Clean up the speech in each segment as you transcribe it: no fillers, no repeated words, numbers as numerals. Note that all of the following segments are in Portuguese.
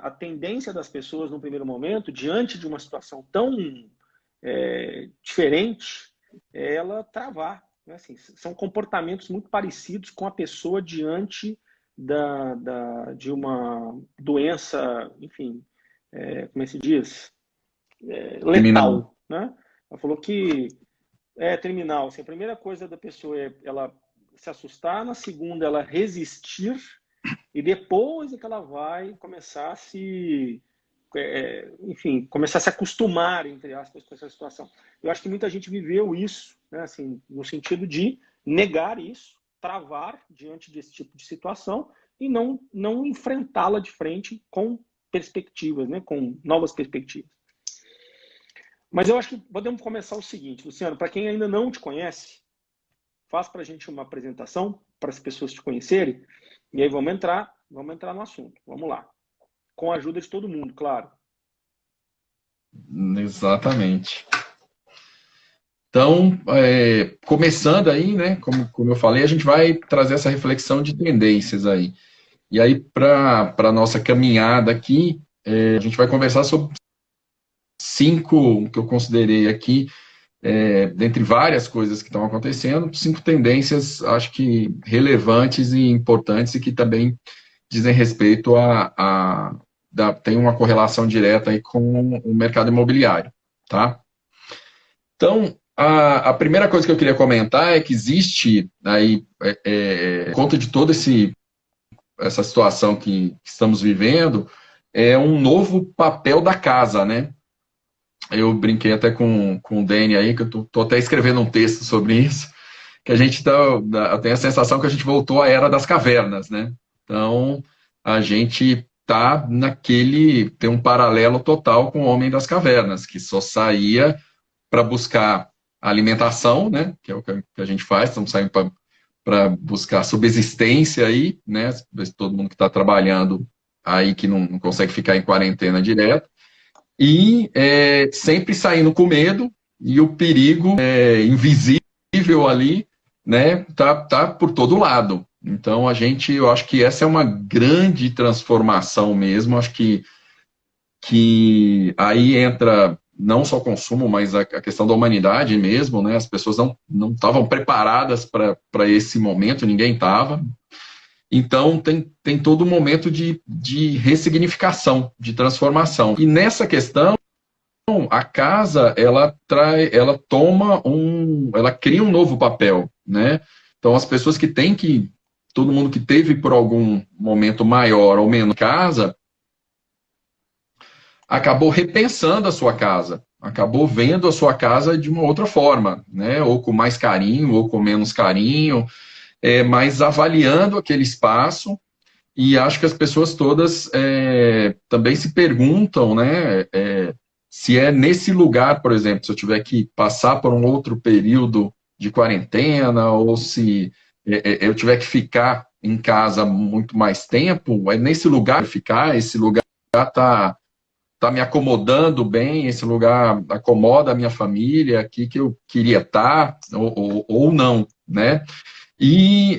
a tendência das pessoas, no primeiro momento, diante de uma situação tão diferente, é ela travar. Né? Assim, são comportamentos muito parecidos com a pessoa diante de uma doença, enfim, como é que se diz? Terminal. Letal. Né? Ela falou que é terminal. Assim, a primeira coisa da pessoa é ela se assustar, na segunda ela resistir, e depois é que ela vai começar a enfim, começar a se acostumar, entre aspas, com essa situação. Eu acho que muita gente viveu isso, né, assim, no sentido de negar isso, travar diante desse tipo de situação e não enfrentá-la de frente com perspectivas, né, com novas perspectivas. Mas eu acho que podemos começar o seguinte, Luciano, para quem ainda não te conhece, faz para a gente uma apresentação, para as pessoas te conhecerem, e aí vamos entrar no assunto. Vamos lá. Com a ajuda de todo mundo, claro. Exatamente. Então, começando aí, né, como eu falei, a gente vai trazer essa reflexão de tendências aí. E aí, para a nossa caminhada aqui, a gente vai conversar sobre 5 que eu considerei aqui, dentre várias coisas que estão acontecendo, 5 tendências, acho que relevantes e importantes e que também dizem respeito tem uma correlação direta aí com o mercado imobiliário, tá? Então, a primeira coisa que eu queria comentar é que existe aí, por conta de toda essa situação que estamos vivendo, um novo papel da casa, né? Eu brinquei até com o Dani aí, que eu tô até escrevendo um texto sobre isso, que a gente tem a sensação que a gente voltou à era das cavernas, né? Então, a gente tem um paralelo total com o homem das cavernas, que só saía para buscar alimentação, né? Que é o que a gente faz, estamos saindo para buscar subsistência aí, né? Todo mundo que está trabalhando aí, que não consegue ficar em quarentena direto, e sempre saindo com medo, e o perigo invisível ali, né, tá por todo lado. Então, eu acho que essa é uma grande transformação mesmo, acho que aí entra não só o consumo, mas a questão da humanidade mesmo, né, as pessoas não estavam preparadas para esse momento, ninguém estava. Então, tem todo um momento de ressignificação, de transformação. E nessa questão, a casa, ela cria um novo papel, né? Então, as pessoas todo mundo que teve por algum momento maior ou menos casa, acabou repensando a sua casa, acabou vendo a sua casa de uma outra forma, né? Ou com mais carinho, ou com menos carinho, mas avaliando aquele espaço, e acho que as pessoas todas também se perguntam, né, se é nesse lugar, por exemplo, se eu tiver que passar por um outro período de quarentena, ou se eu tiver que ficar em casa muito mais tempo, é nesse lugar ficar, esse lugar está me acomodando bem, esse lugar acomoda a minha família, aqui que eu queria estar, ou não, né? E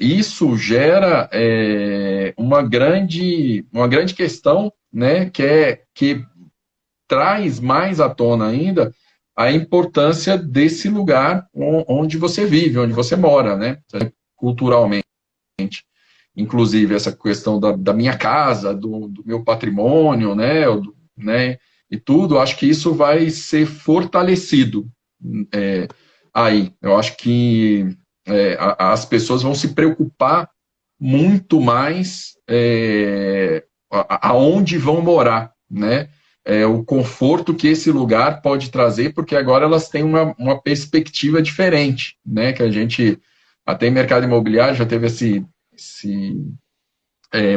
isso gera uma grande questão, né, que traz mais à tona ainda a importância desse lugar onde você vive, onde você mora, né, culturalmente. Inclusive, essa questão da minha casa, do meu patrimônio, né, e tudo, acho que isso vai ser fortalecido aí. Eu acho que as pessoas vão se preocupar muito mais aonde vão morar, né? O conforto que esse lugar pode trazer, porque agora elas têm uma perspectiva diferente, né? Que a gente, até em mercado imobiliário, já teve esse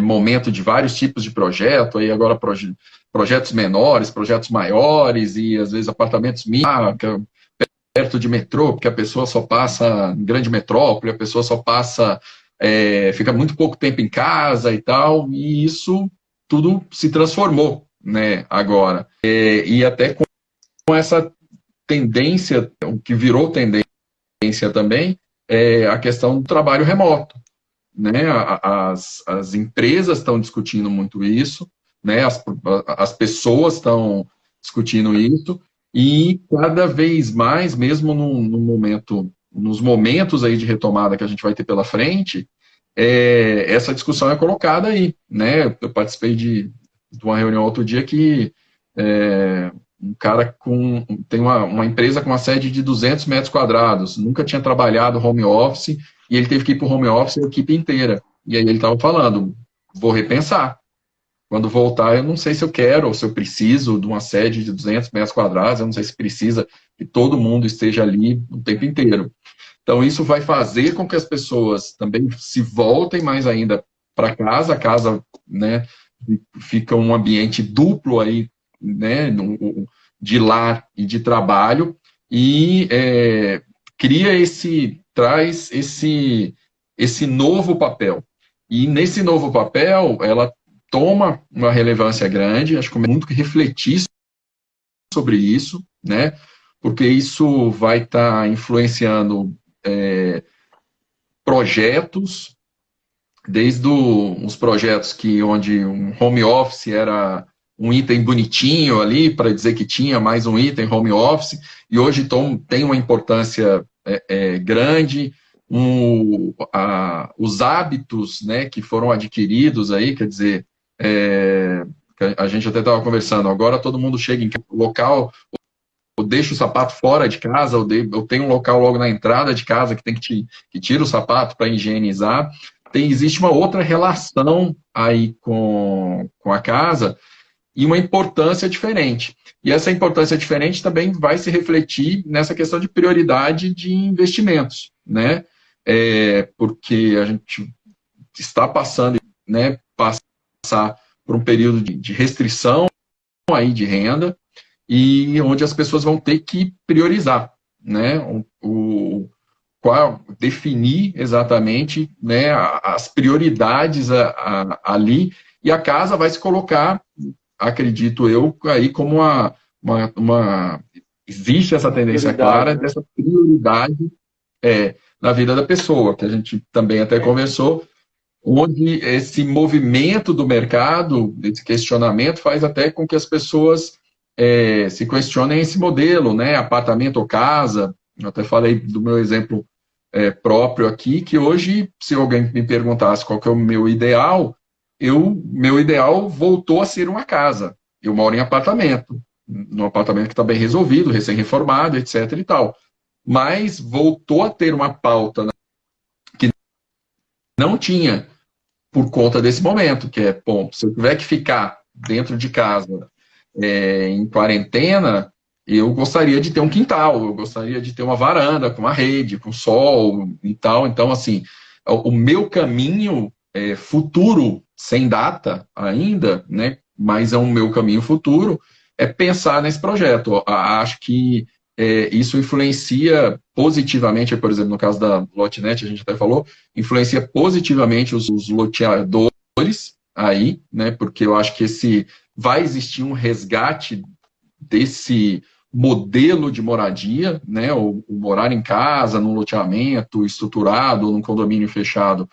momento de vários tipos de projeto, aí agora projetos menores, projetos maiores, e às vezes apartamentos mínimos, perto de metrô, porque a pessoa só passa em grande metrópole, a pessoa só passa, fica muito pouco tempo em casa e tal, e isso tudo se transformou, né, agora. E até com essa tendência, o que virou tendência também, é a questão do trabalho remoto, né? As empresas estão discutindo muito isso, né? As pessoas estão discutindo isso, e cada vez mais, mesmo no momento, nos momentos aí de retomada que a gente vai ter pela frente, essa discussão é colocada aí, né? Eu participei de uma reunião outro dia que um cara tem uma empresa com uma sede de 200 metros quadrados, nunca tinha trabalhado home office, e ele teve que ir para o home office a equipe inteira. E aí ele estava falando, vou repensar. Quando voltar, eu não sei se eu quero ou se eu preciso de uma sede de 200 metros quadrados, eu não sei se precisa que todo mundo esteja ali o tempo inteiro. Então, isso vai fazer com que as pessoas também se voltem mais ainda para casa. A casa, né, fica um ambiente duplo aí, né, de lar e de trabalho, e traz esse novo papel. E nesse novo papel, ela toma uma relevância grande, acho que é muito que refletir sobre isso, né, porque isso vai estar influenciando projetos, desde os projetos onde um home office era um item bonitinho ali, para dizer que tinha mais um item home office, e hoje tem uma importância grande, os hábitos, né, que foram adquiridos aí, quer dizer, a gente até estava conversando, agora todo mundo chega em local, ou deixa o sapato fora de casa, ou tem um local logo na entrada de casa que tira o sapato para higienizar. Existe uma outra relação aí com a casa e uma importância diferente. E essa importância diferente também vai se refletir nessa questão de prioridade de investimentos, né? Porque a gente está passando, né, passar por um período de restrição aí de renda, e onde as pessoas vão ter que priorizar, né? Definir exatamente, né, as prioridades ali, e a casa vai se colocar, acredito eu, aí como existe essa tendência clara, né, dessa prioridade na vida da pessoa, que a gente também até conversou, onde esse movimento do mercado, esse questionamento, faz até com que as pessoas se questionem esse modelo, né? Apartamento ou casa. Eu até falei do meu exemplo próprio aqui, que hoje, se alguém me perguntasse qual que é o meu ideal, meu ideal voltou a ser uma casa. Eu moro em apartamento, num apartamento que está bem resolvido, recém-reformado, etc. e tal. Mas voltou a ter uma pauta, né, que não tinha por conta desse momento, que bom, se eu tiver que ficar dentro de casa em quarentena, eu gostaria de ter um quintal, eu gostaria de ter uma varanda com uma rede, com sol e tal. Então, assim, o meu caminho futuro, sem data ainda, né, mas é um meu caminho futuro, é pensar nesse projeto. Acho que isso influencia positivamente, por exemplo, no caso da Lotnet, a gente até falou, influencia positivamente os loteadores aí, né, porque eu acho que vai existir um resgate desse modelo de moradia, né, o morar em casa, num loteamento estruturado, ou num condomínio fechado,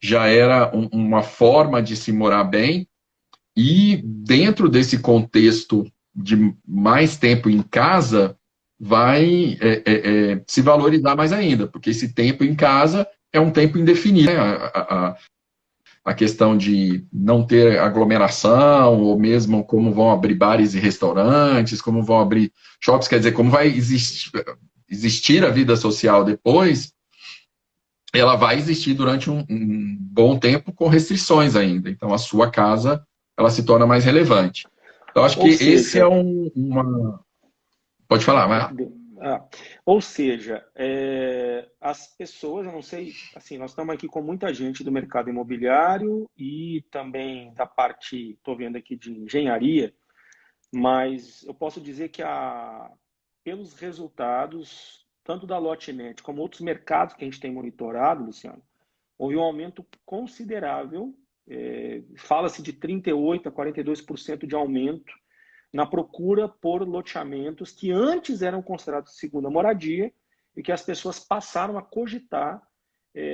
já era uma forma de se morar bem, e dentro desse contexto de mais tempo em casa, vai se valorizar mais ainda, porque esse tempo em casa é um tempo indefinido, né? A questão de não ter aglomeração, ou mesmo como vão abrir bares e restaurantes, como vão abrir shops, quer dizer, como vai existir a vida social depois, ela vai existir durante um bom tempo com restrições ainda. Então, a sua casa, ela se torna mais relevante. Então, acho que esse é uma... Pode falar, mas... Ou seja, as pessoas, eu não sei, assim, nós estamos aqui com muita gente do mercado imobiliário e também da parte, estou vendo aqui, de engenharia, mas eu posso dizer que pelos resultados, tanto da Lotnet como outros mercados que a gente tem monitorado, Luciano, houve um aumento considerável, fala-se de 38% a 42% de aumento na procura por loteamentos que antes eram considerados segunda moradia e que as pessoas passaram a cogitar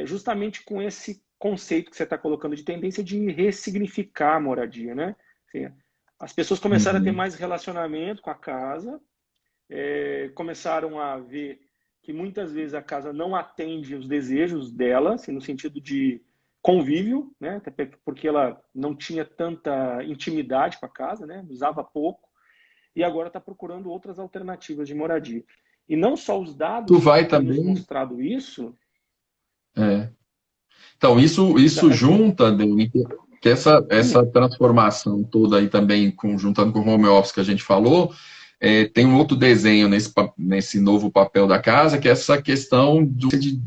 justamente com esse conceito que você está colocando de tendência de ressignificar a moradia, né? Assim, as pessoas começaram a ter mais relacionamento com a casa, começaram a ver que muitas vezes a casa não atende os desejos dela, assim, no sentido de convívio, né? Até porque ela não tinha tanta intimidade com a casa, né? Usava pouco, e agora está procurando outras alternativas de moradia. E não só os Tu dados vai têm nos também. mostrado isso. É. Então, isso junta, Dani, que essa transformação toda aí também, juntando com o home office que a gente falou, tem um outro desenho nesse novo papel da casa, que é essa questão de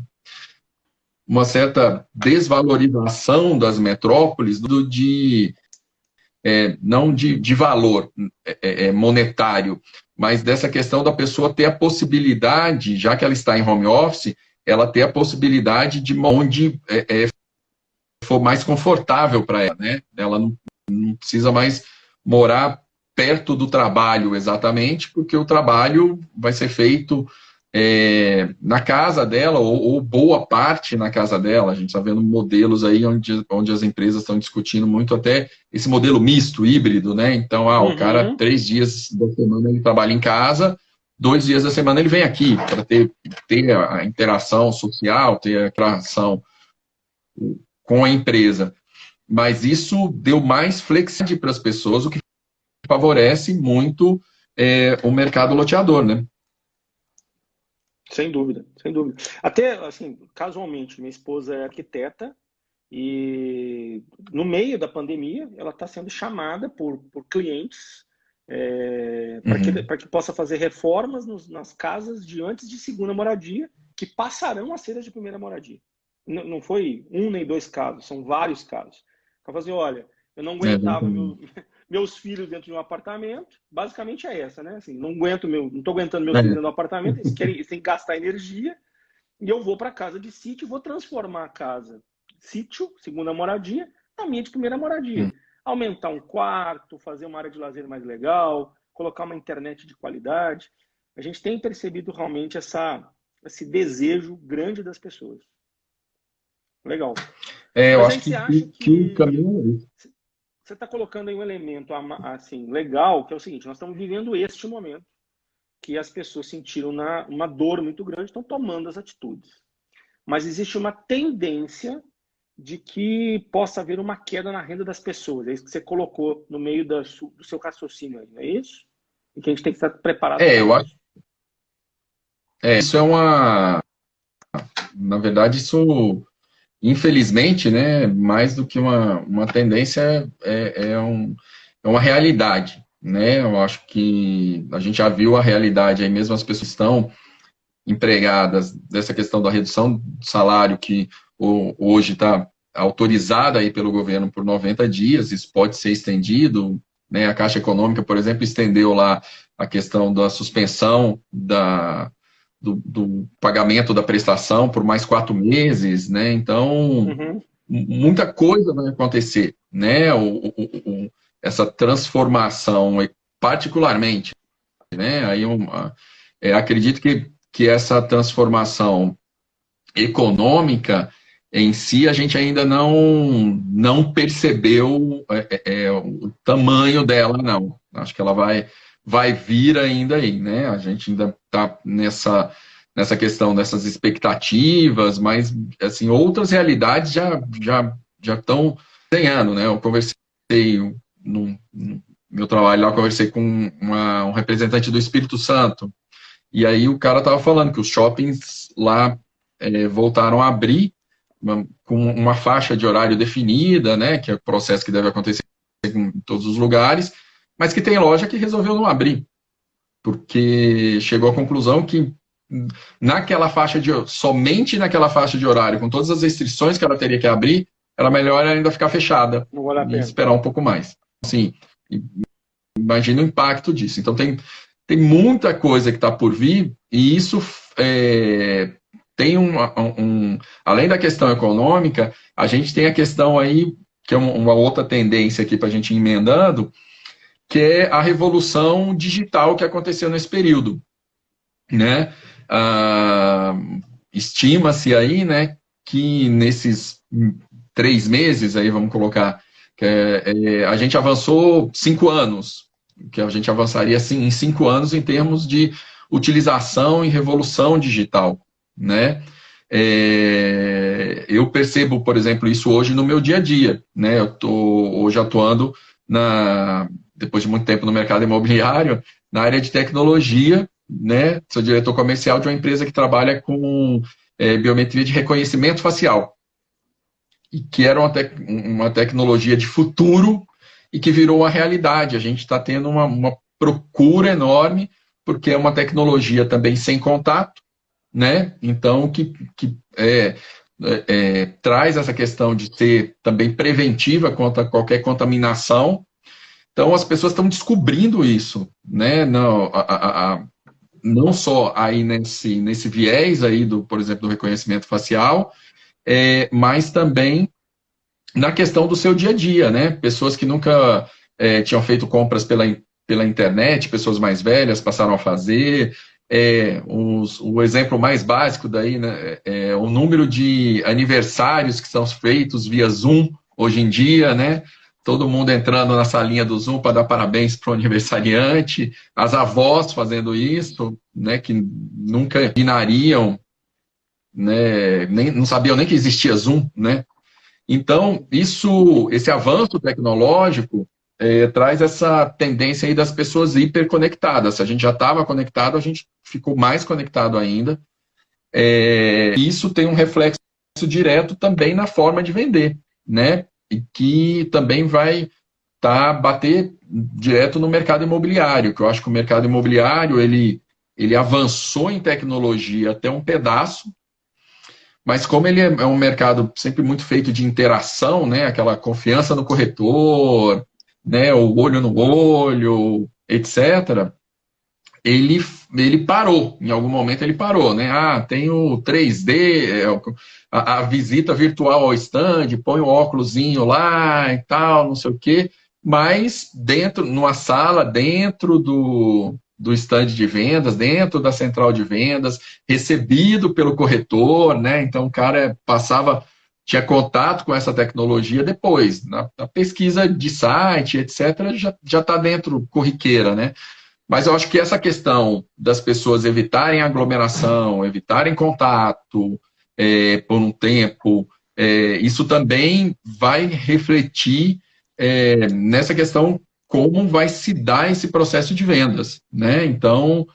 uma certa desvalorização das metrópoles, não de valor monetário, mas dessa questão da pessoa ter a possibilidade, já que ela está em home office, ela ter a possibilidade de onde for mais confortável para ela, né? Ela não precisa mais morar perto do trabalho exatamente, porque o trabalho vai ser feito na casa dela, ou boa parte na casa dela. A gente está vendo modelos aí onde as empresas estão discutindo muito até esse modelo misto, híbrido, né? Então, o cara, 3 dias da semana ele trabalha em casa, 2 dias da semana ele vem aqui para ter a interação social, ter a interação com a empresa. Mas isso deu mais flexibilidade para as pessoas, o que favorece muito o mercado loteador, né? Sem dúvida, sem dúvida. Até, assim, casualmente, minha esposa é arquiteta e no meio da pandemia ela está sendo chamada por clientes para que possa fazer reformas nas casas de antes de segunda moradia, que passarão a ser as de primeira moradia. Não foi um nem 2 casos, são vários casos. Para fazer, olha, eu não aguentava meus filhos dentro de um apartamento, basicamente é essa, né? Assim, não estou aguentando meus filhos dentro de um apartamento, eles têm que gastar energia, e eu vou para a casa de sítio e vou transformar a casa sítio, segunda moradia, na minha de primeira moradia. Aumentar um quarto, fazer uma área de lazer mais legal, colocar uma internet de qualidade. A gente tem percebido realmente esse desejo grande das pessoas. Legal. Eu Mas acho aí você acha que o caminho é esse. Você está colocando aí um elemento assim, legal, que é o seguinte: nós estamos vivendo este momento que as pessoas sentiram uma dor muito grande, estão tomando as atitudes. Mas existe uma tendência de que possa haver uma queda na renda das pessoas. É isso que você colocou no meio do seu raciocínio aí, não é isso? E que a gente tem que estar preparado para eu isso. acho. Isso é na verdade, isso, infelizmente, né, mais do que uma tendência, é uma realidade, né? Eu acho que a gente já viu a realidade aí mesmo, as pessoas estão empregadas dessa questão da redução do salário que hoje está autorizada aí pelo governo por 90 dias, isso pode ser estendido, né? A Caixa Econômica, por exemplo, estendeu lá a questão da suspensão do pagamento da prestação por mais 4 meses, né? Então, muita coisa vai acontecer, né? Essa transformação, particularmente, né? Aí acredito que essa transformação econômica em si a gente ainda não percebeu o tamanho dela, não. Acho que ela vai vir ainda aí, né? A gente ainda está nessa questão dessas expectativas, mas assim, outras realidades já estão desenhando, né? Eu conversei no meu trabalho lá, eu conversei com um representante do Espírito Santo, e aí o cara estava falando que os shoppings lá voltaram a abrir com uma faixa de horário definida, né? Que é o processo que deve acontecer em todos os lugares, mas que tem loja que resolveu não abrir, porque chegou à conclusão que somente naquela faixa de horário, com todas as restrições que ela teria que abrir, era melhor ainda ficar fechada e esperar um pouco mais. Assim, imagina o impacto disso. Então, tem muita coisa que está por vir, e isso tem além da questão econômica, a gente tem a questão aí, que é uma outra tendência aqui para a gente ir emendando, que é a revolução digital que aconteceu nesse período, né? Estima-se aí, né, que nesses 3 meses, aí vamos colocar, A gente avançou 5 anos, que a gente avançaria assim, em 5 anos em termos de utilização e revolução digital, né? Eu percebo, por exemplo, isso hoje no meu dia a dia, né? Eu estou hoje atuando, depois de muito tempo no mercado imobiliário, na área de tecnologia, né? Sou diretor comercial de uma empresa que trabalha com biometria de reconhecimento facial, e que era uma tecnologia de futuro e que virou uma realidade. A gente está tendo uma procura enorme, porque é uma tecnologia também sem contato, né? Então, traz essa questão de ser também preventiva contra qualquer contaminação. Então, as pessoas estão descobrindo isso, né? Não só aí nesse viés aí, por exemplo, do reconhecimento facial, mas também na questão do seu dia a dia, né? Pessoas que nunca tinham feito compras pela internet, pessoas mais velhas passaram a fazer. O exemplo mais básico daí, né, é o número de aniversários que são feitos via Zoom hoje em dia, né? Todo mundo entrando na salinha do Zoom para dar parabéns para o aniversariante, as avós fazendo isso, né, que nunca imaginariam, né, não sabiam nem que existia Zoom, né? Então, esse avanço tecnológico traz essa tendência aí das pessoas hiperconectadas. Se a gente já estava conectado, a gente ficou mais conectado ainda. Isso tem um reflexo direto também na forma de vender, né? E que também vai bater direto no mercado imobiliário, que eu acho que o mercado imobiliário ele avançou em tecnologia até um pedaço, mas como ele é um mercado sempre muito feito de interação, né, aquela confiança no corretor, né, o olho no olho, etc., ele parou, em algum momento ele parou, né? Tem o 3D, a visita virtual ao stand, põe o óculosinho lá e tal, não sei o quê, mas numa sala, dentro do stand de vendas, dentro da central de vendas, recebido pelo corretor, né? Então o cara tinha contato com essa tecnologia depois, na pesquisa de site, etc., já está dentro corriqueira, né? Mas eu acho que essa questão das pessoas evitarem aglomeração, evitarem contato por um tempo, isso também vai refletir nessa questão como vai se dar esse processo de vendas, né? Então,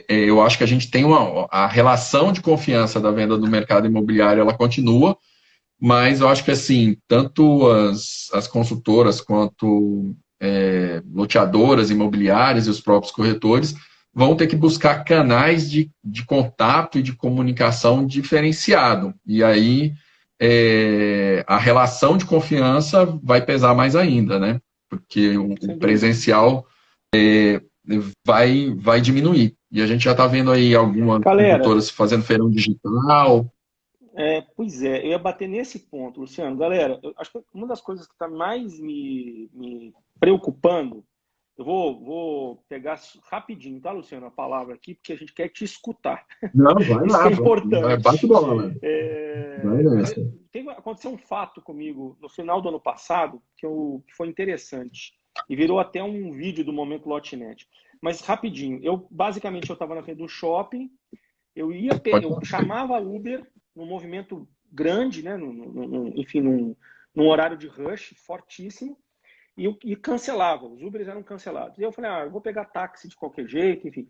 eu acho que a gente tem a relação de confiança da venda do mercado imobiliário, ela continua, mas eu acho que, assim, tanto as consultoras quanto loteadoras imobiliárias e os próprios corretores vão ter que buscar canais de contato e de comunicação diferenciado. E aí a relação de confiança vai pesar mais ainda, né? Porque o presencial vai diminuir. E a gente já está vendo aí algumas Galera, consultoras fazendo feirão digital. pois é, eu ia bater nesse ponto, Luciano. Galera, eu acho que uma das coisas que está mais me preocupando, eu vou pegar rapidinho, tá, Luciano, a palavra aqui, porque a gente quer te escutar. Não, vai Isso lá, que é bate importante. bola. Vai nessa. Aconteceu um fato comigo no final do ano passado que foi interessante e virou até um vídeo do Momento Lotenet. Mas rapidinho, basicamente eu estava na frente do shopping, eu chamava Uber num movimento grande, né? Enfim, num horário de rush fortíssimo, e cancelava. Os Ubers eram cancelados. E eu falei, eu vou pegar táxi de qualquer jeito, enfim.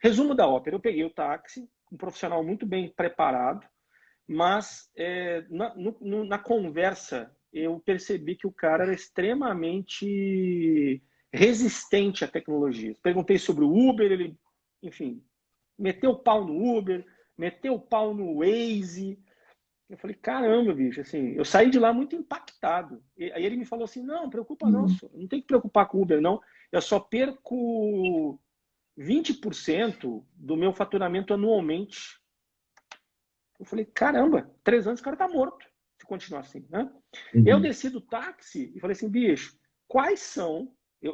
Resumo da ópera, eu peguei o táxi, um profissional muito bem preparado, mas na conversa eu percebi que o cara era extremamente resistente à tecnologia. Perguntei sobre o Uber, ele, enfim, meteu o pau no Uber, meteu o pau no Waze. Eu falei, caramba, bicho, assim, eu saí de lá muito impactado. Aí ele me falou assim, não preocupa não, senhor. Não tem que preocupar com o Uber, não. Eu só perco 20% do meu faturamento anualmente. Eu falei, caramba, 3 anos o cara tá morto, se continuar assim, né? Eu desci do táxi e falei assim, bicho, quais são...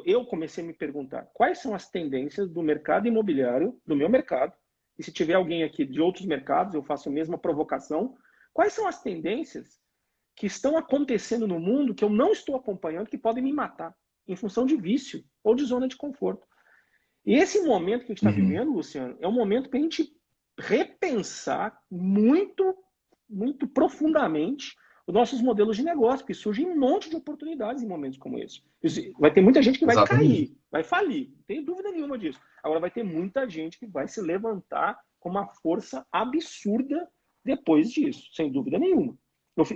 Eu comecei a me perguntar, quais são as tendências do mercado imobiliário, do meu mercado, e se tiver alguém aqui de outros mercados, eu faço a mesma provocação, quais são as tendências que estão acontecendo no mundo que eu não estou acompanhando, que podem me matar em função de vício ou de zona de conforto. E esse momento que a gente está vivendo, Luciano, é um momento para a gente repensar muito, muito profundamente os nossos modelos de negócio, porque surgem um monte de oportunidades em momentos como esse. Vai ter muita gente que vai cair, vai falir, não tenho dúvida nenhuma disso. Agora vai ter muita gente que vai se levantar com uma força absurda depois disso, sem dúvida nenhuma.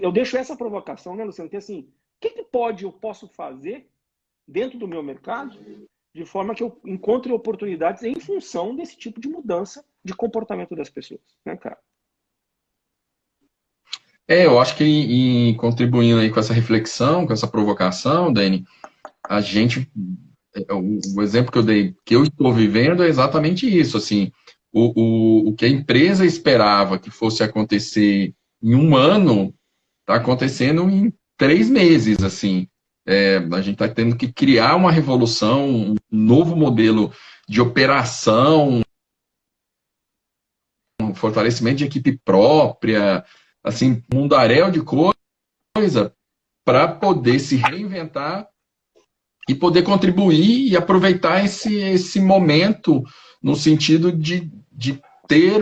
Eu deixo essa provocação, né, Luciano, que assim, o que eu posso fazer dentro do meu mercado de forma que eu encontre oportunidades em função desse tipo de mudança de comportamento das pessoas, né, cara? Eu acho que contribuindo aí com essa reflexão, com essa provocação, Dani, a gente, o exemplo que eu dei, que eu estou vivendo é exatamente isso, assim, o que a empresa esperava que fosse acontecer em um ano, está acontecendo em 3 meses, assim. A gente está tendo que criar uma revolução, um novo modelo de operação, um fortalecimento de equipe própria, assim, um mundaréu de coisa para poder se reinventar e poder contribuir e aproveitar esse momento no sentido de ter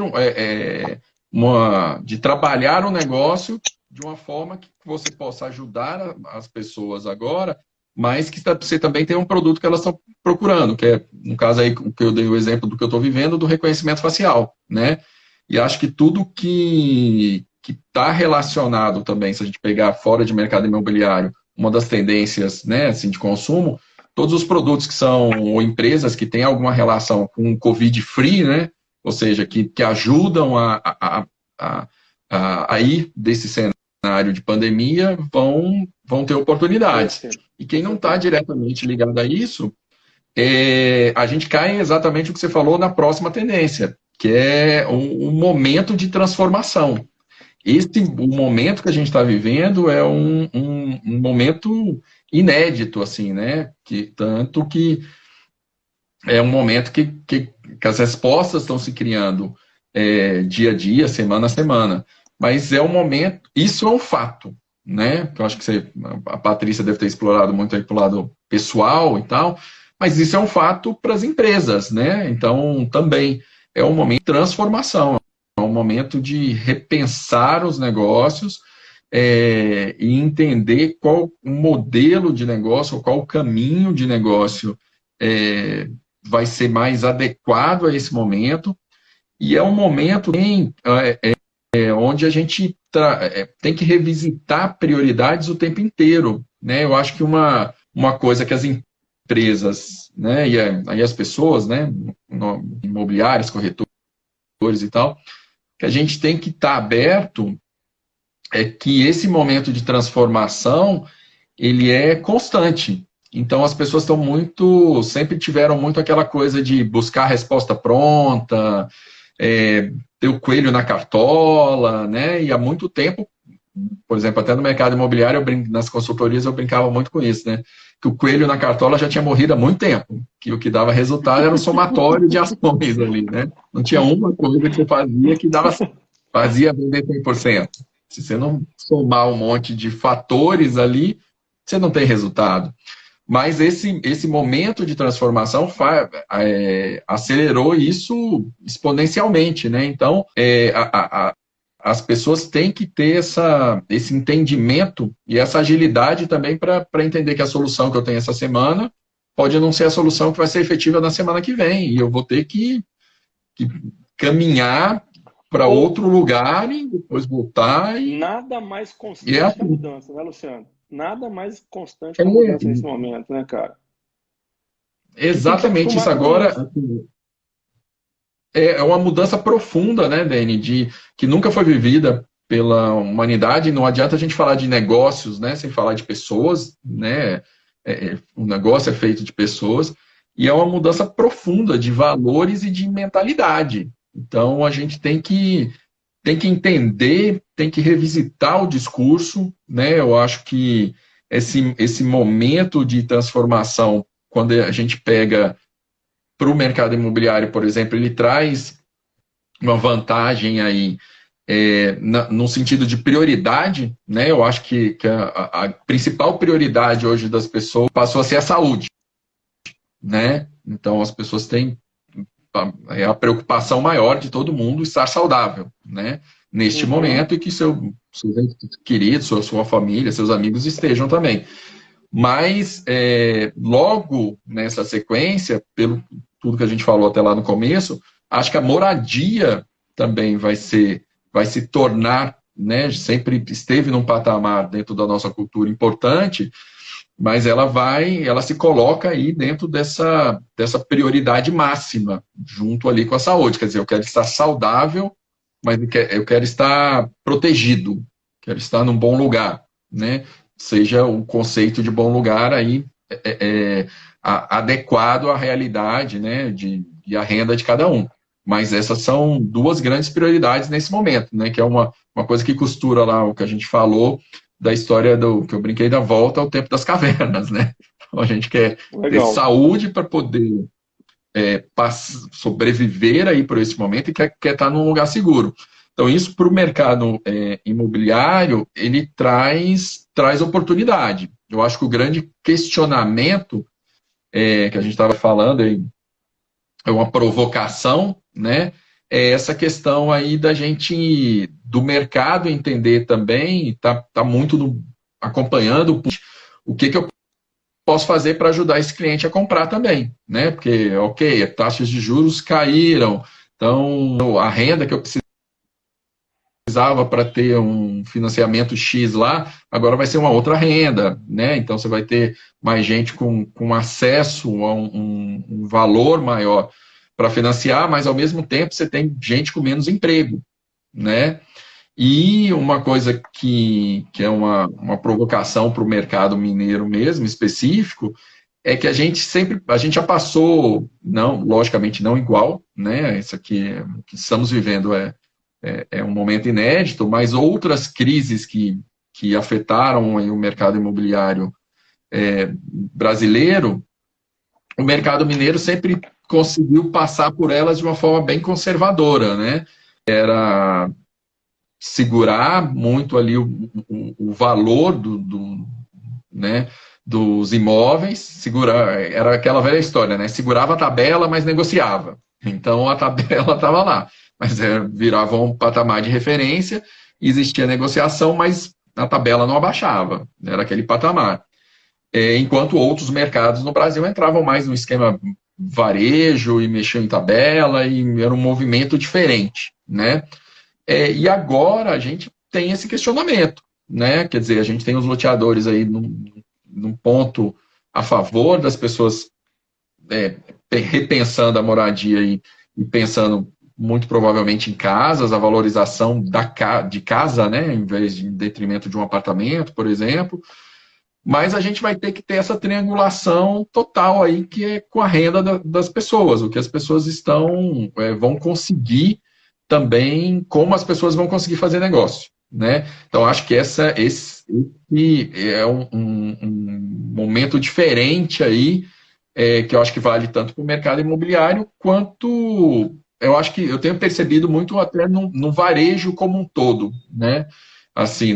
de trabalhar o negócio de uma forma que você possa ajudar as pessoas agora, mas que você também tem um produto que elas estão procurando, que é, no caso aí, que eu dei o exemplo do que eu estou vivendo, do reconhecimento facial, né? E acho que tudo que está relacionado também, se a gente pegar fora de mercado imobiliário, uma das tendências, né, assim, de consumo, todos os produtos que são, ou empresas que têm alguma relação com o Covid-free, né, ou seja, que ajudam a ir desse cenário de pandemia, vão ter oportunidades. E quem não está diretamente ligado a isso, a gente cai exatamente o que você falou na próxima tendência, que é um momento de transformação. O momento que a gente está vivendo é um momento inédito, assim, né? Tanto que é um momento que as respostas estão se criando dia a dia, semana a semana. Mas é um momento, isso é um fato, né? Eu acho que a Patrícia deve ter explorado muito aí para o lado pessoal e tal, mas isso é um fato para as empresas, né? Então, também é um momento de transformação, é um momento de repensar os negócios e entender qual o modelo de negócio, qual o caminho de negócio vai ser mais adequado a esse momento. E é um momento onde a gente tem que revisitar prioridades o tempo inteiro, né? Eu acho que uma coisa que as empresas, né, e aí as pessoas, né, imobiliários, corretores e tal, que a gente tem que estar aberto que esse momento de transformação, ele é constante. Então, as pessoas sempre tiveram muito aquela coisa de buscar a resposta pronta, ter o coelho na cartola, né? E há muito tempo, por exemplo, até no mercado imobiliário, nas consultorias eu brincava muito com isso, né? Que o coelho na cartola já tinha morrido há muito tempo, que o que dava resultado era um somatório de ações ali, né? Não tinha uma coisa que você fazia que fazia vender 100%. Se você não somar um monte de fatores ali, você não tem resultado. Mas esse momento de transformação acelerou isso exponencialmente, né? Então, as pessoas têm que ter esse entendimento e essa agilidade também para entender que a solução que eu tenho essa semana pode não ser a solução que vai ser efetiva na semana que vem. E eu vou ter que caminhar para outro lugar e depois voltar. Nada mais constante que a mudança, né, Luciano? Nada mais constante que a mudança nesse momento, né, cara? Exatamente isso agora. É uma mudança profunda, né, Dani, que nunca foi vivida pela humanidade. Não adianta a gente falar de negócios, né, sem falar de pessoas, né? O negócio é feito de pessoas e é uma mudança profunda de valores e de mentalidade. Então, a gente tem que entender, tem que revisitar o discurso, né? Eu acho que esse momento de transformação, quando a gente pega para o mercado imobiliário, por exemplo, ele traz uma vantagem aí no sentido de prioridade, né? Eu acho que a principal prioridade hoje das pessoas passou a ser a saúde, né? Então, as pessoas têm a preocupação maior de todo mundo estar saudável, né? Neste momento, e que seus queridos, sua família, seus amigos estejam também. Mas, logo nessa sequência, pelo tudo que a gente falou até lá no começo, acho que a moradia também vai se tornar, né? Sempre esteve num patamar dentro da nossa cultura importante, mas ela se coloca aí dentro dessa prioridade máxima, junto ali com a saúde. Quer dizer, eu quero estar saudável, mas eu quero estar protegido, quero estar num bom lugar, né? Seja o conceito de bom lugar aí adequado à realidade, né? E à renda de cada um. Mas essas são duas grandes prioridades nesse momento, né? Que é uma coisa que costura lá o que a gente falou da história que eu brinquei da volta ao tempo das cavernas, né? Então a gente quer ter saúde para poder sobreviver aí por esse momento e quer estar num lugar seguro. Então isso para o mercado imobiliário, ele traz oportunidade. Eu acho que o grande questionamento que a gente estava falando aí, é uma provocação, né? É essa questão aí do mercado entender também, tá muito acompanhando o que eu posso fazer para ajudar esse cliente a comprar também, né? Porque, ok, taxas de juros caíram, então a renda que eu precisava para ter um financiamento X lá, agora vai ser uma outra renda, né? Então você vai ter mais gente com acesso a um valor maior para financiar, mas ao mesmo tempo você tem gente com menos emprego, né? E uma coisa que é uma provocação para o mercado mineiro mesmo, específico, é que a gente já passou, não, logicamente não igual, né? Isso aqui que estamos vivendo é um momento inédito, mas outras crises que afetaram aí o mercado imobiliário brasileiro, o mercado mineiro sempre conseguiu passar por elas de uma forma bem conservadora, né? Era segurar muito ali o valor né, dos imóveis, era aquela velha história, né? Segurava a tabela, mas negociava. Então a tabela estava lá, mas virava um patamar de referência, existia negociação, mas a tabela não abaixava, era aquele patamar. Enquanto outros mercados no Brasil entravam mais no esquema varejo e mexiam em tabela, e era um movimento diferente, né? E agora a gente tem esse questionamento, né? Quer dizer, a gente tem os loteadores aí num ponto a favor das pessoas repensando a moradia e pensando muito provavelmente em casas, a valorização de casa, né? Em detrimento de um apartamento, por exemplo. Mas a gente vai ter que ter essa triangulação total aí, que é com a renda das pessoas, o que as pessoas vão conseguir também, como as pessoas vão conseguir fazer negócio, né? Então, acho que esse é um momento diferente aí, que eu acho que vale tanto para o mercado imobiliário, quanto eu acho que eu tenho percebido muito até no varejo como um todo, né? Assim,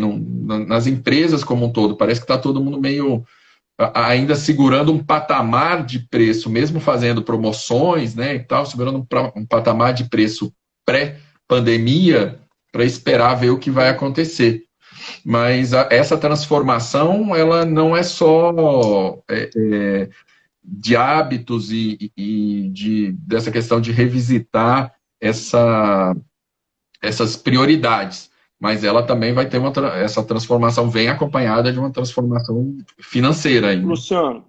nas empresas como um todo, parece que está todo mundo meio ainda segurando um patamar de preço, mesmo fazendo promoções, né, e tal, segurando um patamar de preço pré-pandemia para esperar ver o que vai acontecer. Mas essa transformação, ela não é só de hábitos dessa questão de revisitar essas prioridades, mas ela também vai ter essa transformação vem acompanhada de uma transformação financeira ainda. Luciano,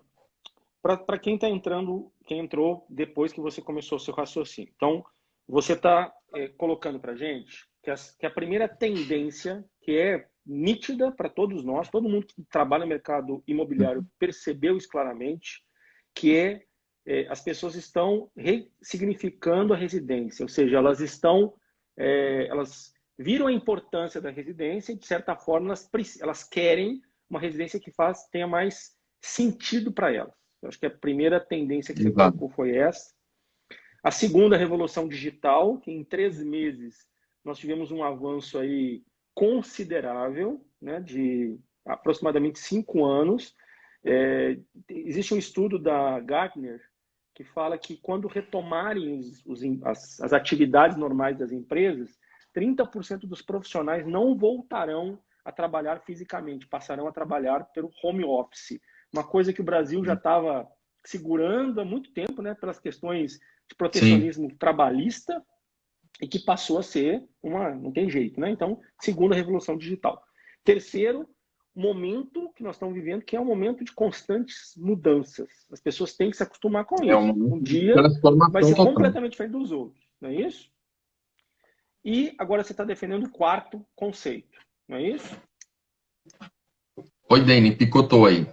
para quem está entrando, quem entrou depois que você começou o seu raciocínio, então você está colocando para a gente que a primeira tendência, que é nítida para todos nós, todo mundo que trabalha no mercado imobiliário percebeu isso claramente, que as pessoas estão ressignificando a residência, ou seja, elas viram a importância da residência e, de certa forma, elas querem uma residência que tenha mais sentido para elas. Eu acho que a primeira tendência que você colocou foi essa. A segunda, a revolução digital, que em 3 meses nós tivemos um avanço aí considerável, né, de aproximadamente 5 anos. Existe um estudo da Gartner que fala que quando retomarem as atividades normais das empresas, 30% dos profissionais não voltarão a trabalhar fisicamente, passarão a trabalhar pelo home office. Uma coisa que o Brasil já estava segurando há muito tempo, né, pelas questões de protecionismo trabalhista, e que passou a ser não tem jeito, né? Então, segunda revolução digital. Terceiro, momento que nós estamos vivendo, que é um momento de constantes mudanças. As pessoas têm que se acostumar com isso. Um dia vai ser completamente diferente dos outros, não é isso? E agora você está defendendo o quarto conceito, não é isso? Oi, Dani, picotou aí.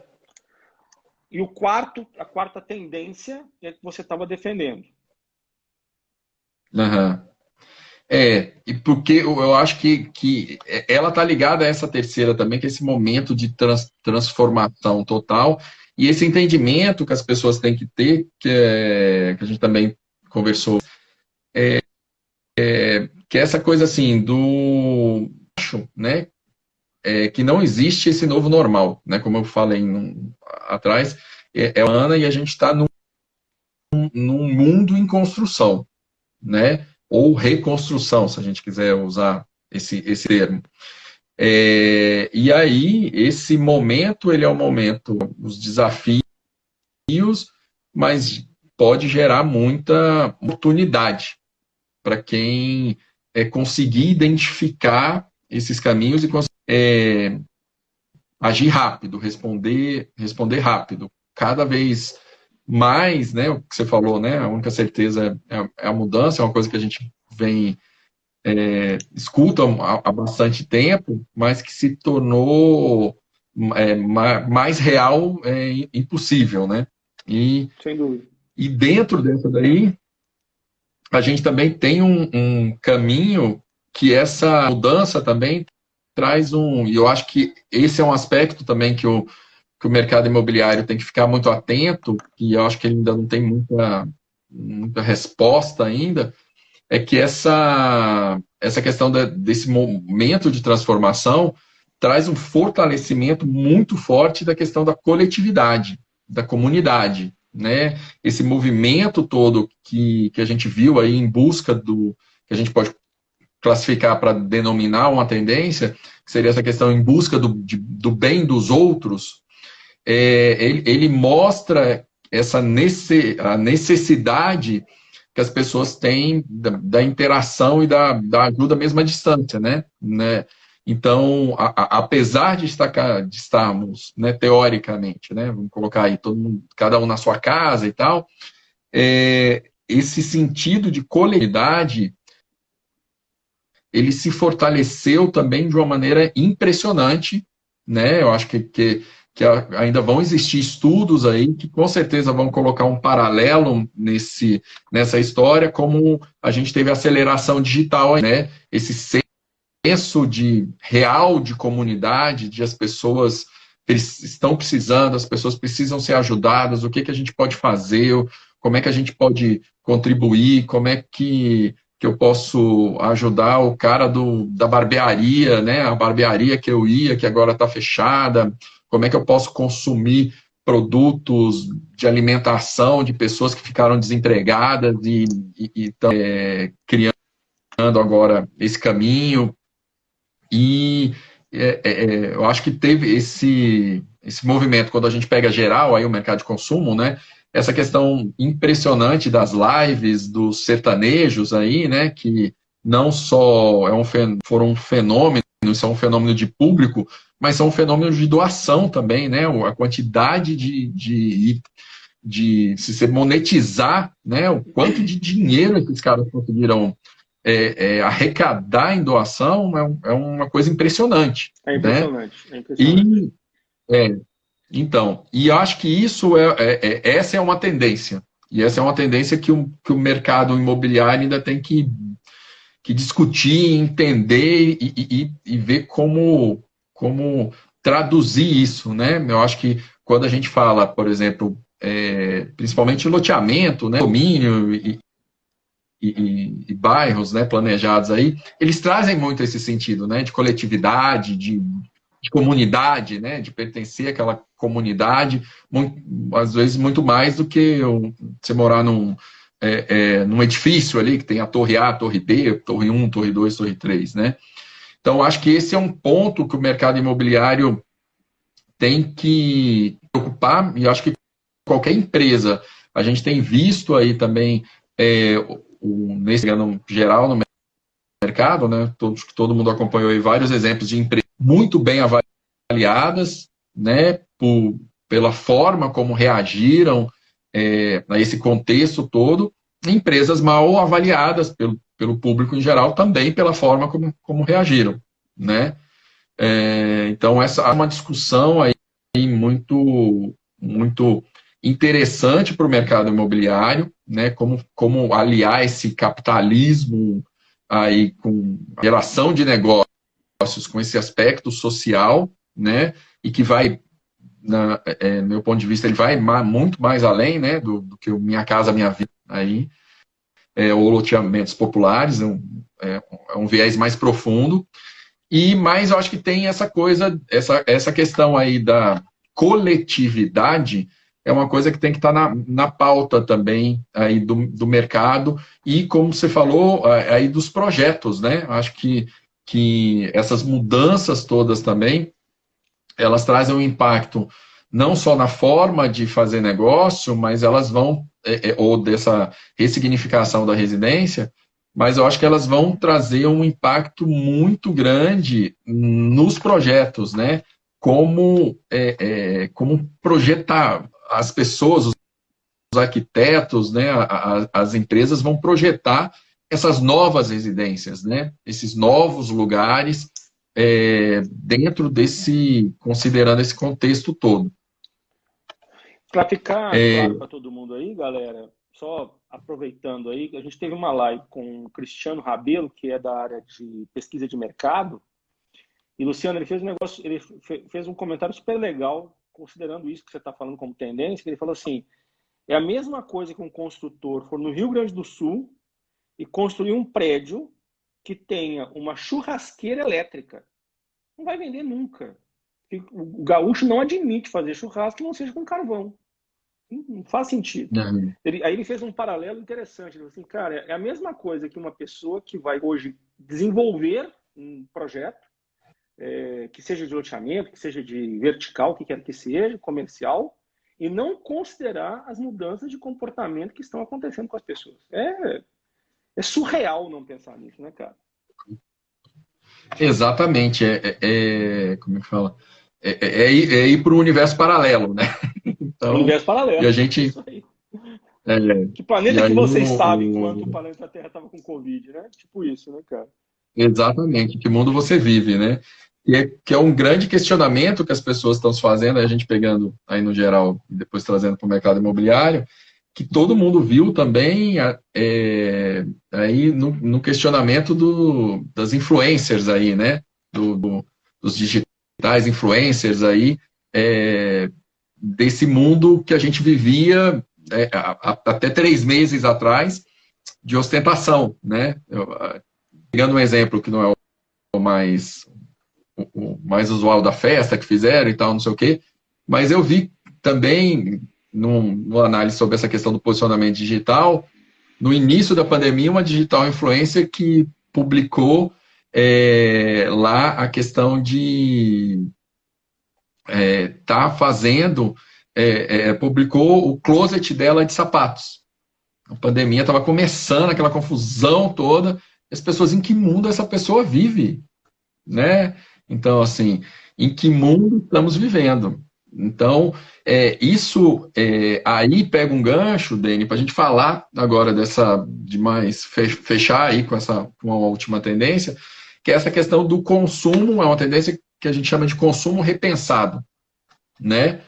E a quarta tendência é que você estava defendendo. E porque eu acho que ela está ligada a essa terceira também, que é esse momento de transformação total, e esse entendimento que as pessoas têm que ter, que a gente também conversou, que é essa coisa assim, né, que não existe esse novo normal, né, como eu falei atrás, Ana, e a gente está num mundo em construção, né, ou reconstrução, se a gente quiser usar esse termo. E aí, esse momento, ele é um momento, os desafios, mas pode gerar muita oportunidade para quem conseguir identificar esses caminhos e agir rápido, responder rápido. Cada vez mais, né, o que você falou, né, a única certeza é a mudança, é uma coisa que a gente vem escuta há bastante tempo, mas que se tornou mais real, impossível, né? Sem dúvida. E dentro dessa daí, a gente também tem um caminho que essa mudança também traz e eu acho que esse é um aspecto também que o mercado imobiliário tem que ficar muito atento, e eu acho que ele ainda não tem muita resposta ainda, é que essa questão desse momento de transformação traz um fortalecimento muito forte da questão da coletividade, da comunidade, né? Esse movimento todo que a gente viu aí em busca que a gente pode classificar para denominar uma tendência, que seria essa questão em busca do bem dos outros, ele mostra a necessidade que as pessoas têm da interação e da ajuda mesmo à distância, né? Então, apesar de estarmos, né, teoricamente, né, vamos colocar aí cada um na sua casa e tal, esse sentido de coletividade, ele se fortaleceu também de uma maneira impressionante, né? Eu acho que ainda vão existir estudos aí que com certeza vão colocar um paralelo nessa história, como a gente teve a aceleração digital, né? Esse senso real de comunidade, de as pessoas estão precisando, as pessoas precisam ser ajudadas, o que a gente pode fazer, como é que a gente pode contribuir, como é que eu posso ajudar o cara da barbearia, né? A barbearia que eu ia, que agora está fechada. Como é que eu posso consumir produtos de alimentação de pessoas que ficaram desempregadas e estão criando agora esse caminho. E eu acho que teve esse movimento, quando a gente pega geral, aí o mercado de consumo, né? Essa questão impressionante das lives, dos sertanejos aí, né? Que não só foram um fenômeno, são um fenômeno de público, mas são fenômenos de doação também, né? A quantidade de se você monetizar, né? O quanto de dinheiro esses caras conseguiram arrecadar em doação é uma coisa impressionante. É impressionante. Né? É impressionante. Então, e eu acho que isso essa é uma tendência. E essa é uma tendência que o mercado imobiliário ainda tem que discutir, entender e ver como traduzir isso, né? Eu acho que quando a gente fala, por exemplo, principalmente loteamento, né, domínio e bairros, né, planejados aí, eles trazem muito esse sentido, né, de coletividade, de comunidade, né, de pertencer àquela comunidade, às vezes muito mais do que você morar num edifício ali, que tem a torre A, a torre B, torre 1, torre 2, torre 3, né. Então, acho que esse é um ponto que o mercado imobiliário tem que preocupar, e acho que qualquer empresa, a gente tem visto aí também, nesse ano geral no mercado, né, todo mundo acompanhou aí vários exemplos de empresas muito bem avaliadas, né, pela forma como reagiram a esse contexto todo, e empresas mal avaliadas pelo público em geral também pela forma como reagiram, né. Então, essa é uma discussão aí muito, muito interessante para o mercado imobiliário, né? Como aliar esse capitalismo aí com geração de negócios, com esse aspecto social, né? E que vai, no meu ponto de vista, ele vai muito mais além, né? Do que o Minha Casa Minha Vida aí, ou loteamentos populares, é um viés mais profundo. Mas eu acho que tem essa coisa, essa questão aí da coletividade é uma coisa que tem que estar na pauta também aí do mercado e, como você falou, aí dos projetos, né? Acho que essas mudanças todas também, elas trazem um impacto não só na forma de fazer negócio, mas elas vão, ou dessa ressignificação da residência, mas eu acho que elas vão trazer um impacto muito grande nos projetos, né? Como projetar as pessoas, os arquitetos, né? As empresas vão projetar essas novas residências, né? Esses novos lugares dentro considerando esse contexto todo. Para ficar claro para todo mundo aí, galera, só aproveitando aí, a gente teve uma live com o Cristiano Rabelo, que é da área de pesquisa de mercado, e Luciano, ele fez um comentário super legal, considerando isso que você está falando como tendência, que ele falou assim, é a mesma coisa que um construtor for no Rio Grande do Sul e construir um prédio que tenha uma churrasqueira elétrica. Não vai vender nunca. O gaúcho não admite fazer churrasco que não seja com carvão. Não faz sentido. Aí ele fez um paralelo interessante. Ele falou assim, cara, é a mesma coisa que uma pessoa que vai hoje desenvolver um projeto, que seja de loteamento, que seja de vertical, o que quer que seja, comercial, e não considerar as mudanças de comportamento que estão acontecendo com as pessoas. É surreal não pensar nisso, né, cara? Exatamente. Como é que fala? Ir para o universo paralelo, né? Então, universo paralelo. E a gente. Isso aí. Que planeta que você estava enquanto o planeta Terra estava com Covid, né? Tipo isso, né, cara? Exatamente. Que mundo você vive, né? Que é um grande questionamento que as pessoas estão se fazendo, a gente pegando aí no geral e depois trazendo para o mercado imobiliário, que todo mundo viu também aí no questionamento das influencers aí, né? Dos digitais influencers aí, desse mundo que a gente vivia até 3 meses atrás de ostentação, né? Pegando um exemplo que não é o mais usual da festa que fizeram e tal, não sei o quê, mas eu vi também, numa análise sobre essa questão do posicionamento digital, no início da pandemia, uma digital influencer que publicou lá a questão de tá fazendo, publicou o closet dela de sapatos. A pandemia estava começando, aquela confusão toda, as pessoas, em que mundo essa pessoa vive, né? Então, assim, em que mundo estamos vivendo? Então, isso aí pega um gancho, Dani, para a gente falar agora de mais fechar aí com uma última tendência, que é essa questão do consumo, é uma tendência que a gente chama de consumo repensado, né?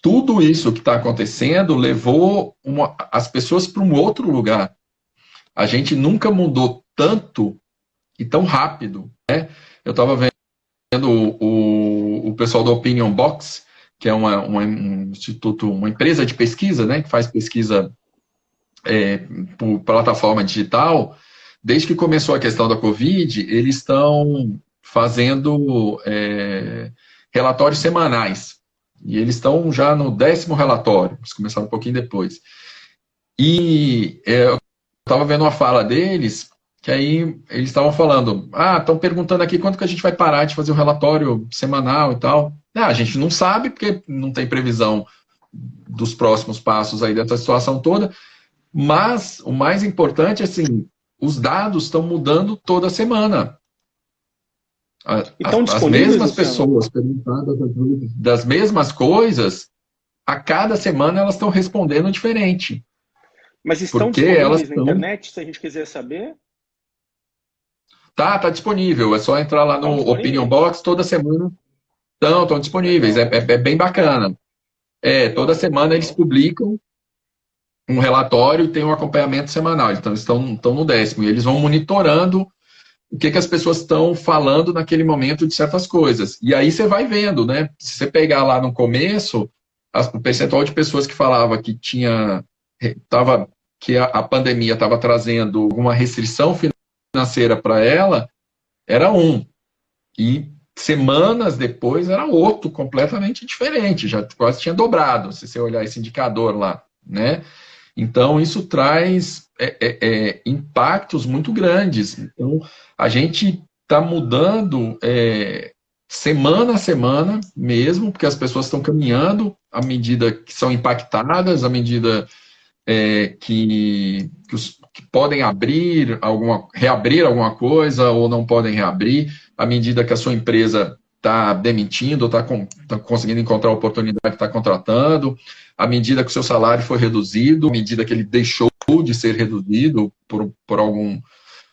Tudo isso que está acontecendo levou as pessoas para um outro lugar. A gente nunca mudou tanto e tão rápido, né? Eu estava vendo o pessoal do Opinion Box, que é um instituto, uma empresa de pesquisa, né, que faz pesquisa por plataforma digital, desde que começou a questão da Covid, eles estão fazendo relatórios semanais. E eles estão já no 10º relatório, eles começaram um pouquinho depois. E eu estava vendo uma fala deles, que aí eles estavam falando, estão perguntando aqui quando que a gente vai parar de fazer o relatório semanal e tal. A gente não sabe, porque não tem previsão dos próximos passos aí dessa situação toda, mas o mais importante, assim, os dados estão mudando toda semana. As mesmas pessoas perguntando das mesmas coisas, a cada semana elas estão respondendo diferente. Mas estão disponíveis na internet, se a gente quiser saber? Tá disponível. É só entrar lá no Opinion Box, toda semana estão disponíveis. É bem bacana. Toda semana eles publicam um relatório e tem um acompanhamento semanal. Então, estão no 10º. E eles vão monitorando o que as pessoas estão falando naquele momento de certas coisas. E aí você vai vendo, né? Se você pegar lá no começo, o percentual de pessoas que falava que que a pandemia estava trazendo alguma restrição financeira para ela, era 1. E semanas depois era outro, completamente diferente. Já quase tinha dobrado, se você olhar esse indicador lá, né? Então, isso traz impactos muito grandes. Então, a gente está mudando semana a semana mesmo, porque as pessoas estão caminhando à medida que são impactadas, à medida que podem reabrir alguma coisa ou não podem reabrir, à medida que a sua empresa está demitindo, está conseguindo encontrar oportunidade, está contratando, à medida que o seu salário foi reduzido, à medida que ele deixou de ser reduzido por algum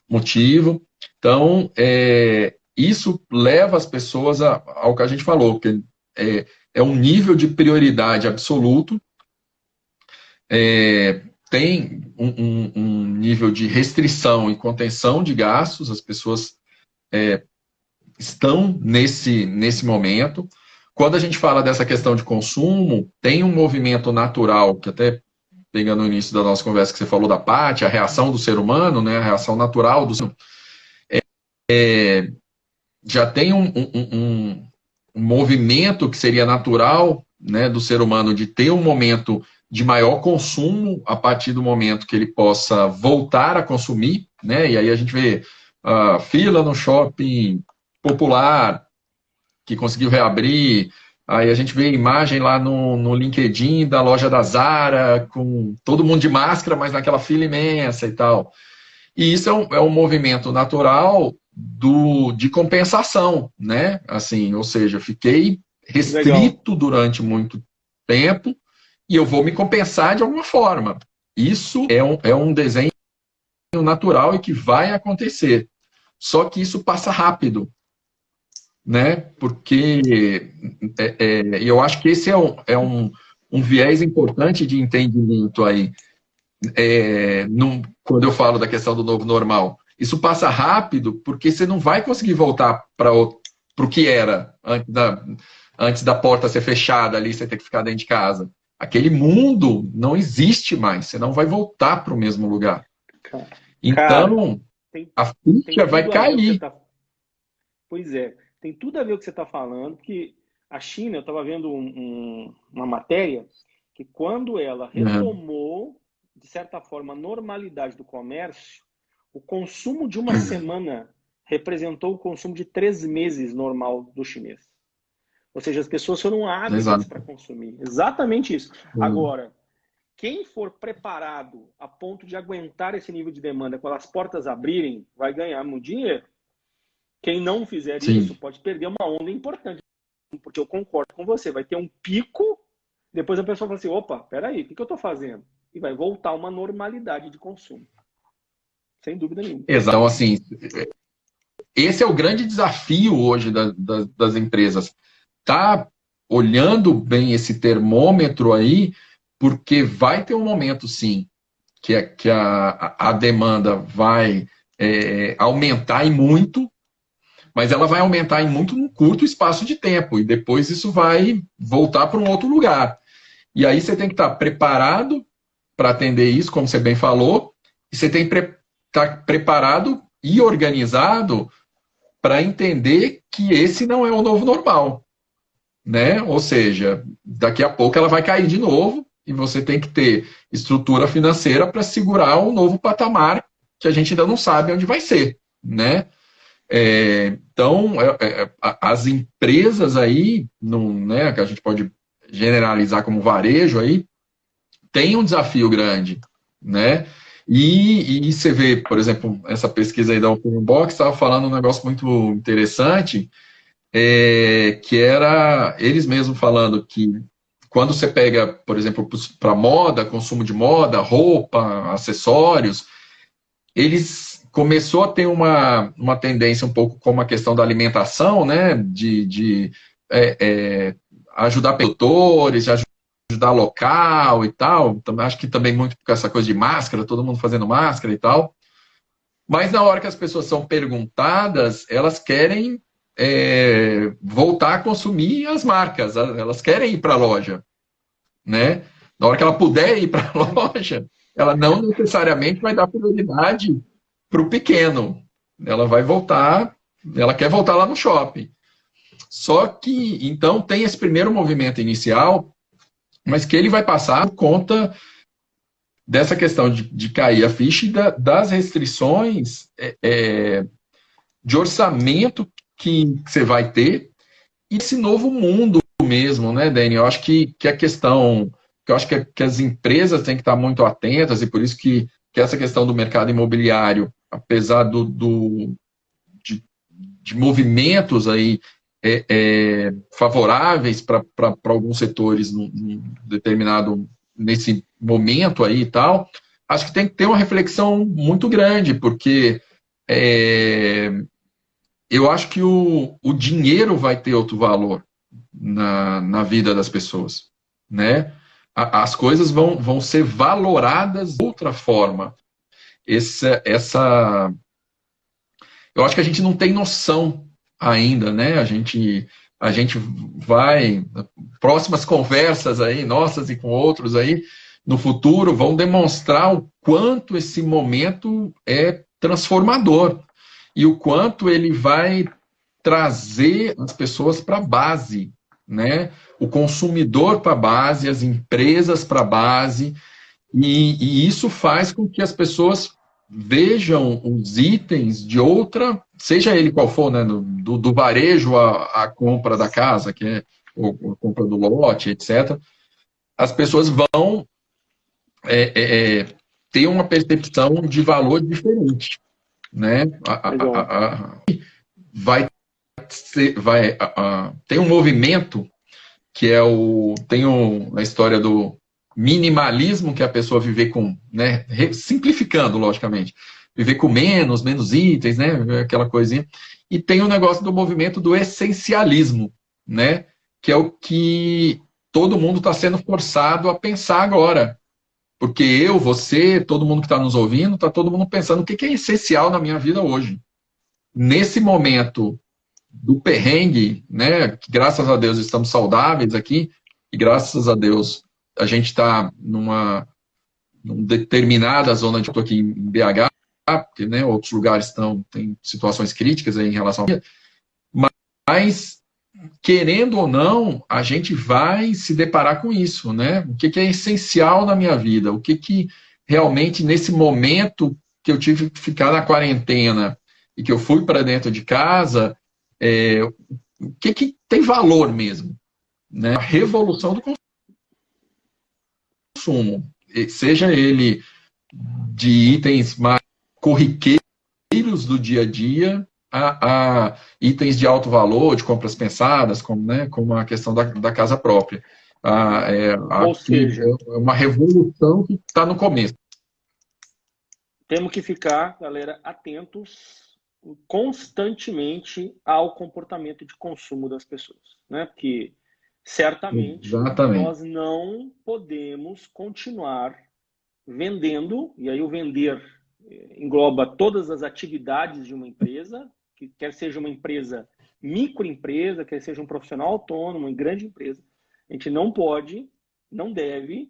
motivo. Então, isso leva as pessoas ao que a gente falou, que é um nível de prioridade absoluto, tem um nível de restrição e contenção de gastos, as pessoas estão nesse momento. Quando a gente fala dessa questão de consumo, tem um movimento natural, que até pegando no início da nossa conversa que você falou da Paty, a reação do ser humano, né, a reação natural do ser humano, já tem um movimento que seria natural, né, do ser humano de ter um momento de maior consumo a partir do momento que ele possa voltar a consumir, né, e aí a gente vê fila no shopping popular, que conseguiu reabrir, aí a gente vê imagem lá no LinkedIn da loja da Zara, com todo mundo de máscara, mas naquela fila imensa e tal. E isso é um movimento natural de compensação, né? Assim, ou seja, fiquei restrito durante muito tempo e eu vou me compensar de alguma forma. Isso é um desenho natural e que vai acontecer. Só que isso passa rápido, né? Porque eu acho que esse é um viés importante de entendimento aí, quando eu falo da questão do novo normal. Isso passa rápido porque você não vai conseguir voltar para o que era antes da porta ser fechada ali, você ter que ficar dentro de casa. Aquele mundo não existe mais, você não vai voltar para o mesmo lugar. Então, a ficha vai cair. Pois é, tem tudo a ver com o que você está falando, que a China, eu estava vendo uma matéria, que quando ela retomou, de certa forma, a normalidade do comércio, o consumo de uma semana representou o consumo de 3 meses normal do chinês. Ou seja, as pessoas foram hábiles para consumir. Exatamente isso. Agora, quem for preparado a ponto de aguentar esse nível de demanda, quando as portas abrirem, vai ganhar muito dinheiro. Quem não fizer isso pode perder uma onda importante. Porque eu concordo com você, vai ter um pico, depois a pessoa fala assim, opa, peraí, o que eu estou fazendo? E vai voltar a uma normalidade de consumo. Sem dúvida nenhuma. Exato. Então, assim, esse é o grande desafio hoje das empresas. Tá olhando bem esse termômetro aí, porque vai ter um momento, sim, que a demanda vai aumentar e muito, mas ela vai aumentar em muito num curto espaço de tempo, e depois isso vai voltar para um outro lugar. E aí você tem que estar preparado para atender isso, como você bem falou, e você tem que estar preparado e organizado para entender que esse não é o novo normal, né? Ou seja, daqui a pouco ela vai cair de novo e você tem que ter estrutura financeira para segurar um novo patamar que a gente ainda não sabe onde vai ser, né? Então, as empresas aí, não, né, que a gente pode generalizar como varejo aí, tem um desafio grande, né? E você vê, por exemplo, essa pesquisa aí da Open Box estava falando um negócio muito interessante, que era eles mesmos falando que quando você pega, por exemplo, para moda, consumo de moda, roupa, acessórios, eles começou a ter uma tendência um pouco como a questão da alimentação, né? De ajudar produtores, de ajudar local e tal. Acho que também muito com essa coisa de máscara, todo mundo fazendo máscara e tal. Mas na hora que as pessoas são perguntadas, elas querem voltar a consumir as marcas, elas querem ir para a loja, né? Na hora que ela puder ir para a loja, ela não necessariamente vai dar prioridade para o pequeno. Ela vai voltar, ela quer voltar lá no shopping. Só que, então, tem esse primeiro movimento inicial, mas que ele vai passar por conta dessa questão de cair a ficha e das restrições de orçamento que você vai ter e esse novo mundo mesmo, né, Dani? Eu acho que a questão, que eu acho que as empresas têm que estar muito atentas e por isso que essa questão do mercado imobiliário, apesar de movimentos aí favoráveis para alguns setores num determinado nesse momento aí e tal, acho que tem que ter uma reflexão muito grande, porque eu acho que o dinheiro vai ter outro valor na vida das pessoas, né? As coisas vão ser valoradas de outra forma. Eu acho que a gente não tem noção ainda, né? A gente vai, próximas conversas aí, nossas e com outros aí, no futuro, vão demonstrar o quanto esse momento é transformador e o quanto ele vai trazer as pessoas para a base, né? O consumidor para a base, as empresas para a base, e isso faz com que as pessoas vejam os itens de outra, seja ele qual for, né? Do varejo à compra da casa, que é a compra do lote, etc. As pessoas vão ter uma percepção de valor diferente, né? Vai tem um movimento que é tem a história do minimalismo, que é a pessoa viver com, né, simplificando, logicamente, viver com menos itens, né, aquela coisinha, e tem o negócio do movimento do essencialismo, né, que é o que todo mundo está sendo forçado a pensar agora, porque eu, você, todo mundo que está nos ouvindo, está todo mundo pensando o que é essencial na minha vida hoje. Nesse momento do perrengue, né? Que graças a Deus estamos saudáveis aqui e graças a Deus a gente está numa determinada zona de aqui em BH, porque, né, outros lugares tem situações críticas aí em relação a... Mas, querendo ou não, a gente vai se deparar com isso, né? O que é essencial na minha vida? O que realmente, nesse momento que eu tive que ficar na quarentena e que eu fui para dentro de casa, o que tem valor mesmo, né? A revolução do consumo, seja ele de itens mais corriqueiros do dia a dia a itens de alto valor, de compras pensadas, como a questão da casa própria. Ou seja, é uma revolução que está no começo. Temos que ficar, galera, atentos constantemente ao comportamento de consumo das pessoas, né? Porque certamente Exatamente. nós não podemos continuar vendendo, e aí o vender engloba todas as atividades de uma empresa, que quer seja uma empresa microempresa, quer seja um profissional autônomo, uma grande empresa. A gente não pode, não deve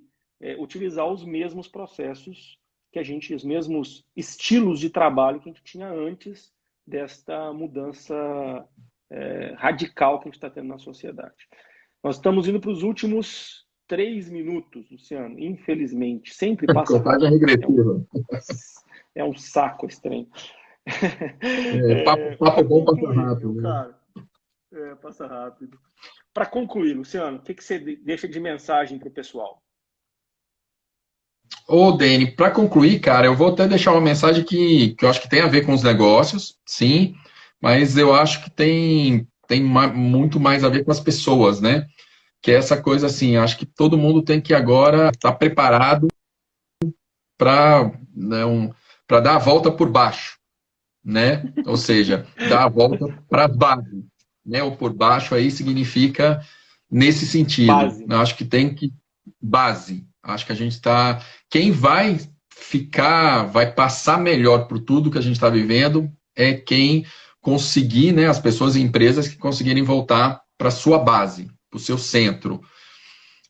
utilizar os mesmos processos que a gente, os mesmos estilos de trabalho que a gente tinha antes desta mudança radical que a gente está tendo na sociedade. Nós estamos indo para os últimos 3 minutos, Luciano, infelizmente. Sempre passa Contagem rápido. regressiva. É um saco esse trem. Papo bom passa rápido. Cara. Passa rápido. Para concluir, Luciano, o que você deixa de mensagem para o pessoal? Ô, Dani, para concluir, cara, eu vou até deixar uma mensagem que eu acho que tem a ver com os negócios, sim, mas eu acho que tem muito mais a ver com as pessoas, né? Que é essa coisa assim, acho que todo mundo tem que agora estar preparado para para dar a volta por baixo, né? Ou seja, dar a volta para baixo, né? Ou por baixo aí significa nesse sentido. Base. Eu acho que tem que base. Acho que a gente está. Quem vai passar melhor por tudo que a gente está vivendo é quem conseguir, né? As pessoas e empresas que conseguirem voltar para sua base, para o seu centro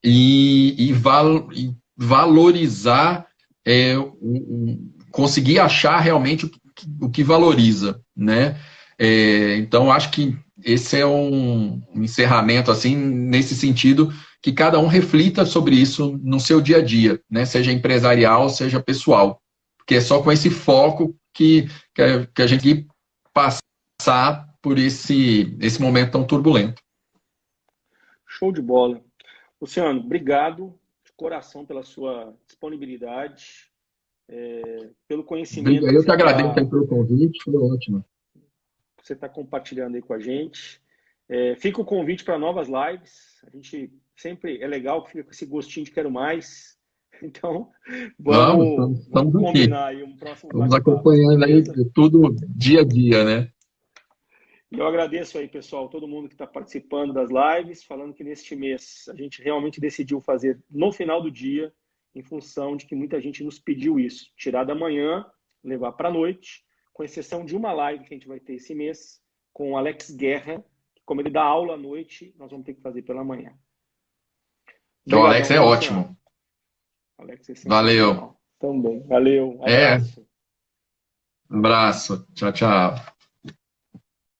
e valorizar, conseguir achar realmente o que valoriza, né? Então acho que esse é um encerramento assim nesse sentido, que cada um reflita sobre isso no seu dia a dia, né? Seja empresarial, seja pessoal, porque é só com esse foco que a gente passar por esse momento tão turbulento. Show de bola. Luciano, obrigado de coração pela sua disponibilidade, pelo conhecimento. Eu que agradeço pelo convite, foi ótimo. Você está compartilhando aí com a gente. Fica o convite para novas lives. A gente sempre é legal que fica com esse gostinho de quero mais. Então, vamos combinar aí um próximo bate-papo. Vamos acompanhando aí tudo dia a dia, né? Eu agradeço aí, pessoal, todo mundo que está participando das lives, falando que neste mês a gente realmente decidiu fazer no final do dia, em função de que muita gente nos pediu isso. Tirar da manhã, levar para a noite, com exceção de uma live que a gente vai ter esse mês, com o Alex Guerra, que como ele dá aula à noite, nós vamos ter que fazer pela manhã. Então, o Alex é ótimo. Alex é valeu. Também. Valeu. Um abraço. Um abraço. Tchau, tchau.